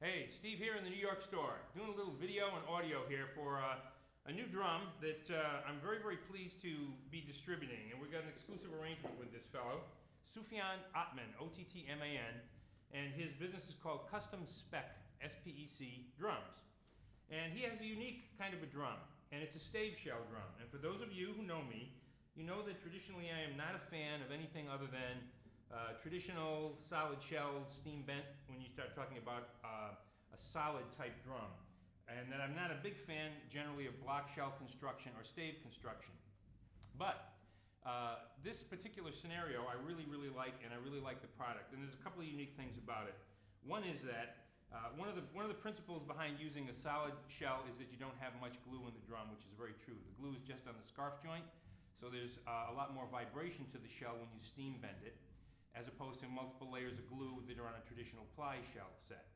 Hey, Steve here in the New York store, doing a little video and audio here for a new drum that I'm very, very pleased to be distributing. And we've got an exclusive arrangement with this fellow, Sufyan Ottman, O-T-T-M-A-N, and his business is called Custom Spec, S-P-E-C, drums. And he has a unique kind of a drum, and it's a stave shell drum. And for those of you who know me, you know that traditionally I am not a fan of anything other than traditional solid shells, steam bent, when you start talking about a solid type drum. And that I'm not a big fan generally of block shell construction or stave construction. But this particular scenario I really, really like, and I really like the product. And there's a couple of unique things about it. One is that one of the principles behind using a solid shell is that you don't have much glue in the drum, which is very true. The glue is just on the scarf joint, so there's a lot more vibration to the shell when you steam bend it, as opposed to multiple layers of glue that are on a traditional ply shell set.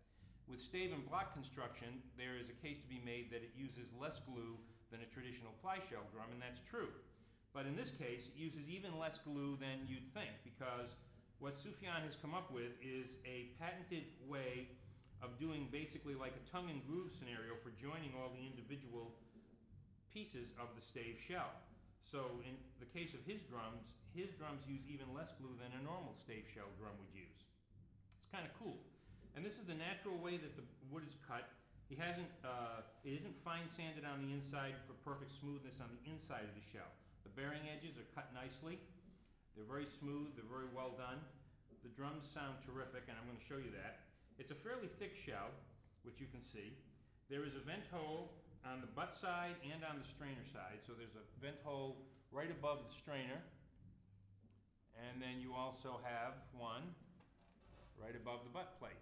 With stave and block construction, there is a case to be made that it uses less glue than a traditional ply shell drum, and that's true. But in this case, it uses even less glue than you'd think, because what Sufyan has come up with is a patented way of doing basically like a tongue and groove scenario for joining all the individual pieces of the stave shell. So in the case of his drums use even less glue than a normal stave shell drum would use. It's kind of cool. And this is the natural way that the wood is cut. It isn't fine sanded on the inside for perfect smoothness on the inside of the shell. The bearing edges are cut nicely. They're very smooth, they're very well done. The drums sound terrific, and I'm going to show you that. It's a fairly thick shell, which you can see. There is a vent hole on the butt side and on the strainer side. So there's a vent hole right above the strainer. And then you also have one right above the butt plate.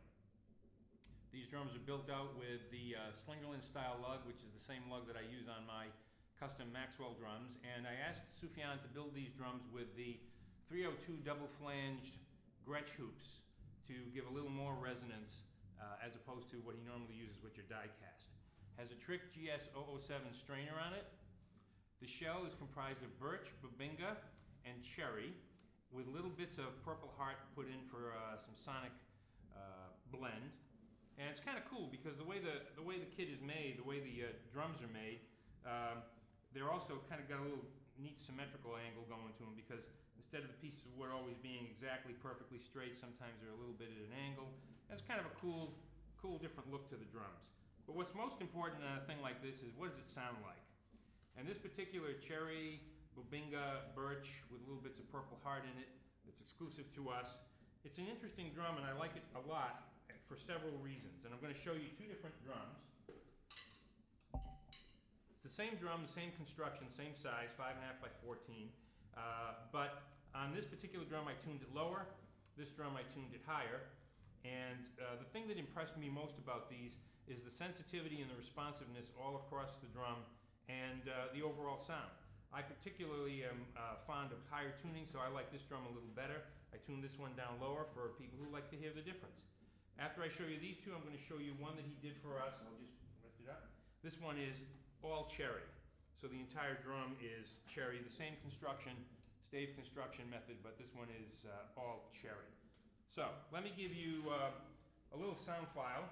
These drums are built out with the Slingerland style lug, which is the same lug that I use on my custom Maxwell drums. And I asked Sufyan to build these drums with the 302 double flanged Gretsch hoops to give a little more resonance as opposed to what he normally uses, which are die cast. Has a Trick GS007 strainer on it. The shell is comprised of birch, bubinga, and cherry, with little bits of Purple Heart put in for some sonic blend. And it's kind of cool because the way the kit is made, the way the drums are made, they're also kind of got a little neat symmetrical angle going to them, because instead of the pieces of wood always being exactly perfectly straight, sometimes they're a little bit at an angle. That's kind of a cool different look to the drums. But what's most important in a thing like this is, what does it sound like? And this particular cherry, bubinga, birch with little bits of Purple Heart in it, that's exclusive to us. It's an interesting drum, and I like it a lot for several reasons. And I'm going to show you two different drums. It's the same drum, the same construction, same size, 5.5 by 14. But on this particular drum, I tuned it lower. This drum, I tuned it higher. And the thing that impressed me most about these is the sensitivity and the responsiveness all across the drum and the overall sound. I particularly am fond of higher tuning, so I like this drum a little better. I tuned this one down lower for people who like to hear the difference. After I show you these two, I'm going to show you one that he did for us. I'll just lift it up. This one is all cherry. So the entire drum is cherry, the same construction, stave construction method, but this one is all cherry. So let me give you a little sound file.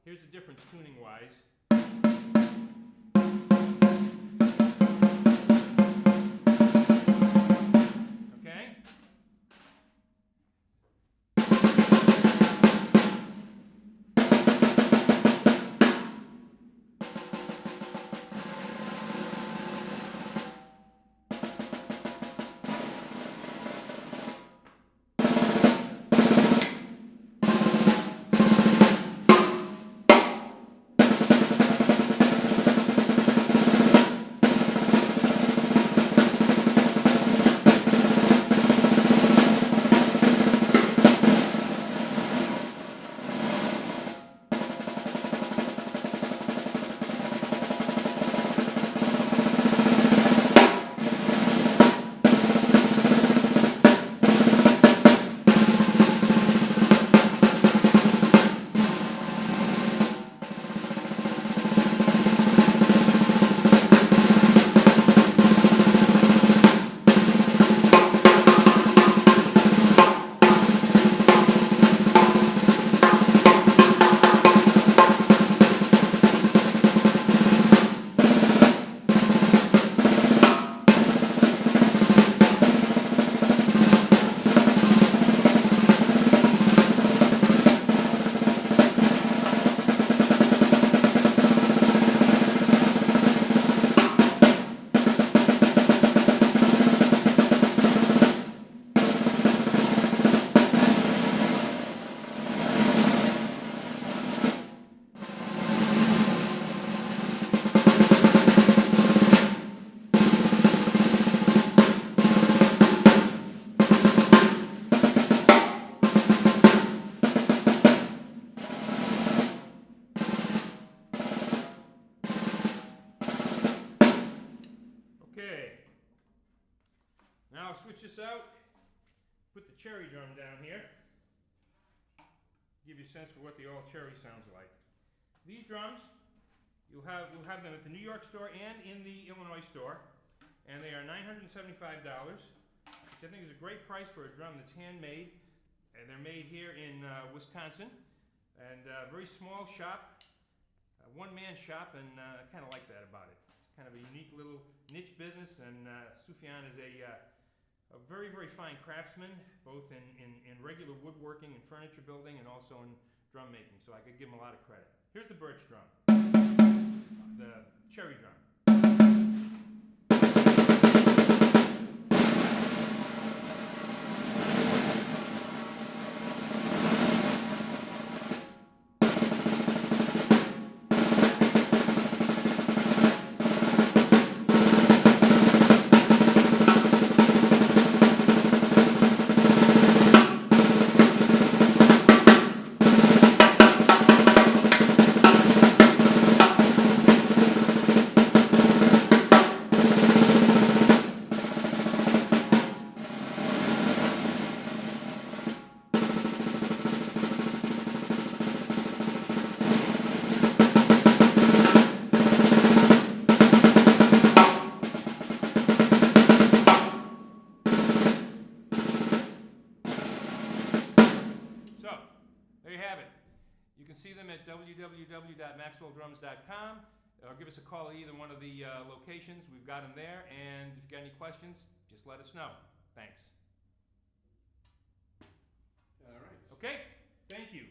Here's the difference tuning-wise. Okay? switch this out, put the cherry drum down here, give you a sense for what the all cherry sounds like. These drums, you'll have them at the New York store and in the Illinois store, and they are $975, which I think is a great price for a drum that's handmade, and they're made here in Wisconsin, and a very small shop, one-man shop, and I kind of like that about it. It's kind of a unique little niche business, and Sufyan is a very, very fine craftsman, both in regular woodworking and furniture building, and also in drum making, so I could give him a lot of credit. Here's the birch drum, the cherry drum. So, there you have it. You can see them at www.maxwelldrums.com, or give us a call at either one of the locations. We've got them there, and if you've got any questions, just let us know. Thanks. All right. Okay, thank you.